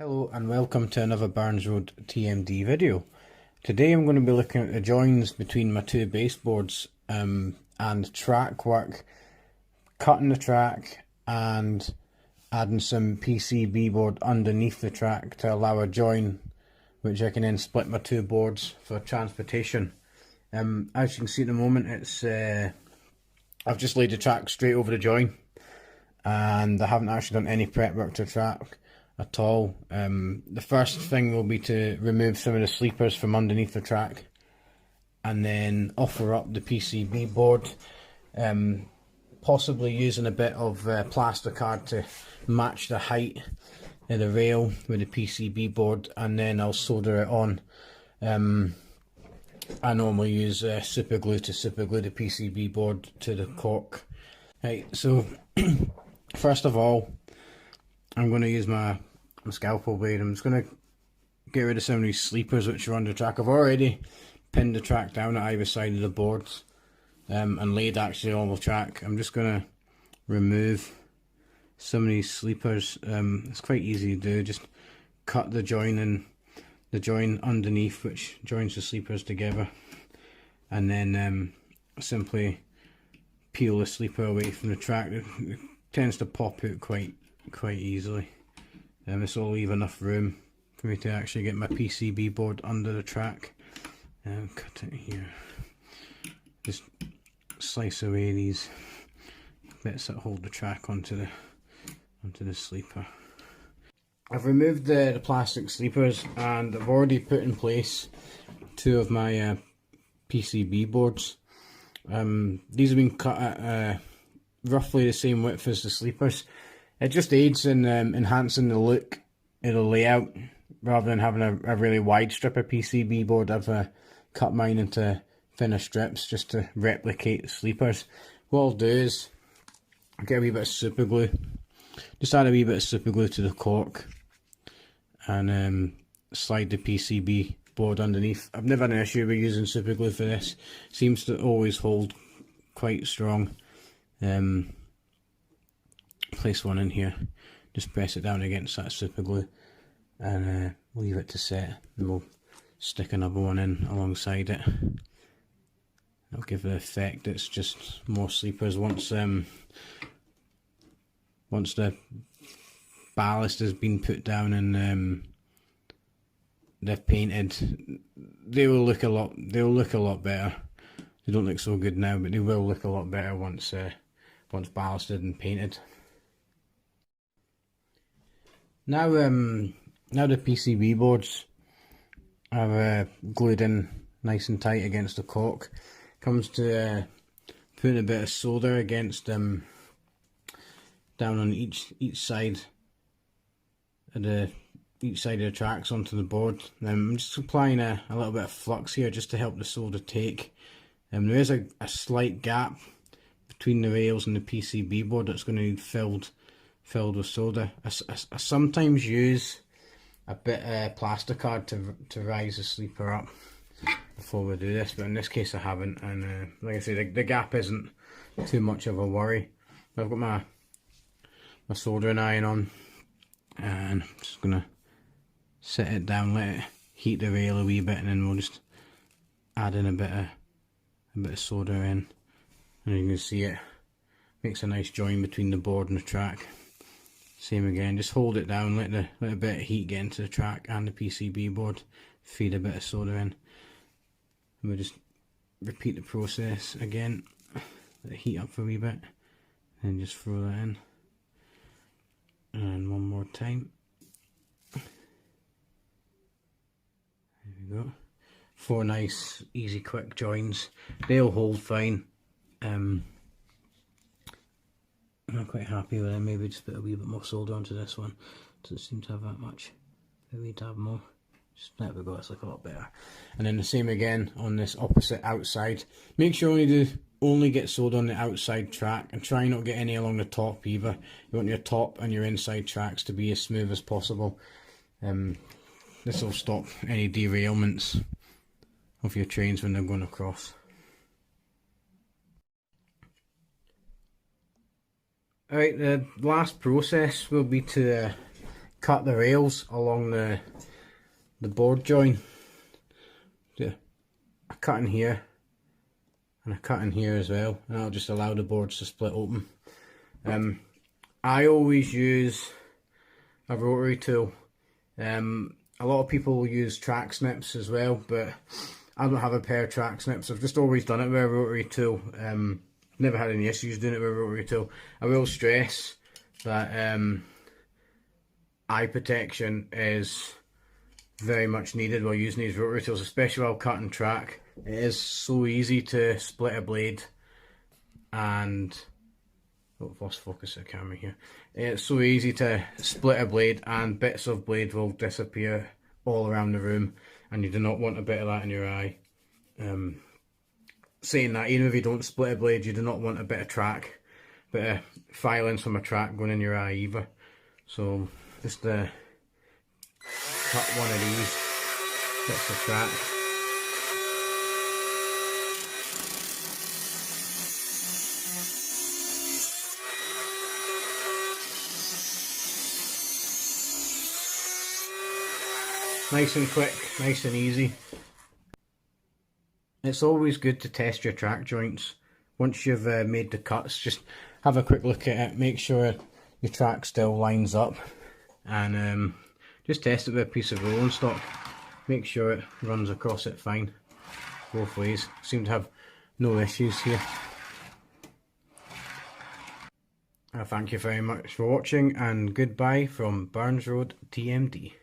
Hello and welcome to another Burns Road TMD video. Today I'm going to be looking at the joins between my two baseboards and track work, cutting the track and adding some PCB board underneath the track to allow a join which I can then split my two boards for transportation. As you can see at the moment, it's I've just laid the track straight over the join and I haven't actually done any prep work to the track at all. The first thing will be to remove some of the sleepers from underneath the track and then offer up the PCB board, possibly using a bit of plasticard to match the height of the rail with the PCB board, and then I'll solder it on. I normally use super glue to super glue the PCB board to the cork. Right, so first of all I'm going to use my scalpel blade. I'm just going to get rid of some of these sleepers which are on the track. I've already pinned the track down at either side of the boards and laid actually on the track. I'm just going to remove some of these sleepers. It's quite easy to do. Just cut the join and the join underneath which joins the sleepers together, and then simply peel the sleeper away from the track. It tends to pop out quite easily. This will leave enough room for me to actually get my PCB board under the track. Cut it here. Just slice away these bits that hold the track onto the sleeper. I've removed the plastic sleepers and I've already put in place two of my PCB boards. These have been cut at roughly the same width as the sleepers. It just aids in enhancing the look of the layout rather than having a really wide strip of PCB board. I've cut mine into thinner strips just to replicate the sleepers. What I'll do is get a wee bit of super glue, just add a wee bit of super glue to the cork and slide the PCB board underneath. I've never had an issue with using super glue for this. Seems to always hold quite strong. Place one in here, just press it down against that super glue and leave it to set, and we'll stick another one in alongside it. That'll give the effect it's just more sleepers. Once the ballast has been put down and they've painted, they will look a lot better. They don't look so good now, but they will look a lot better once ballasted and painted. Now the PCB boards are glued in nice and tight against the cork. Comes to putting a bit of solder against down on each side of the tracks onto the board. I'm just applying a little bit of flux here just to help the solder take. There is a slight gap between the rails and the PCB board that's going to need filled with solder. I sometimes use a bit of plasticard to rise the sleeper up before we do this, but in this case I haven't, and like I say, the gap isn't too much of a worry. I've got my soldering iron on and I'm just going to set it down, let it heat the rail a wee bit, and then we'll just add in a bit of solder in, and you can see it makes a nice join between the board and the track. Same again, just hold it down, let a bit of heat get into the track and the PCB board, feed a bit of solder in, and we'll just repeat the process again. Let it heat up for a wee bit, and just throw that in, and one more time. There we go. 4 nice, easy, quick joins. They'll hold fine. I'm quite happy with it. Maybe just put a wee bit more solder onto this one. Doesn't seem to have that much. Maybe need to have more. Just there we go. It's like a lot better. And then the same again on this opposite outside. Make sure you only get solder on the outside track, and try not to get any along the top either. You want your top and your inside tracks to be as smooth as possible. This will stop any derailments of your trains when they're going across. Alright, the last process will be to cut the rails along the board join. Do a cut in here and a cut in here as well, and that'll just allow the boards to split open. I always use a rotary tool. A lot of people will use track snips as well, but I don't have a pair of track snips. I've just always done it with a rotary tool. Never had any issues doing it with a rotary tool. I will stress that eye protection is very much needed while using these rotary tools, especially while cutting track. It is so easy to split a blade and... oh, I've lost focus of the camera here. It's so easy to split a blade and bits of blade will disappear all around the room, and you do not want a bit of that in your eye. Saying that, even if you don't split a blade, you do not want a bit of track, bit of filings from a track going in your eye either. So just cut one of these bits of track. Nice and quick, nice and easy. It's always good to test your track joints. Once you've made the cuts, just have a quick look at it, make sure your track still lines up, and just test it with a piece of rolling stock. Make sure it runs across it fine, both ways. Seem to have no issues here. Thank you very much for watching, and goodbye from Burns Road TMD.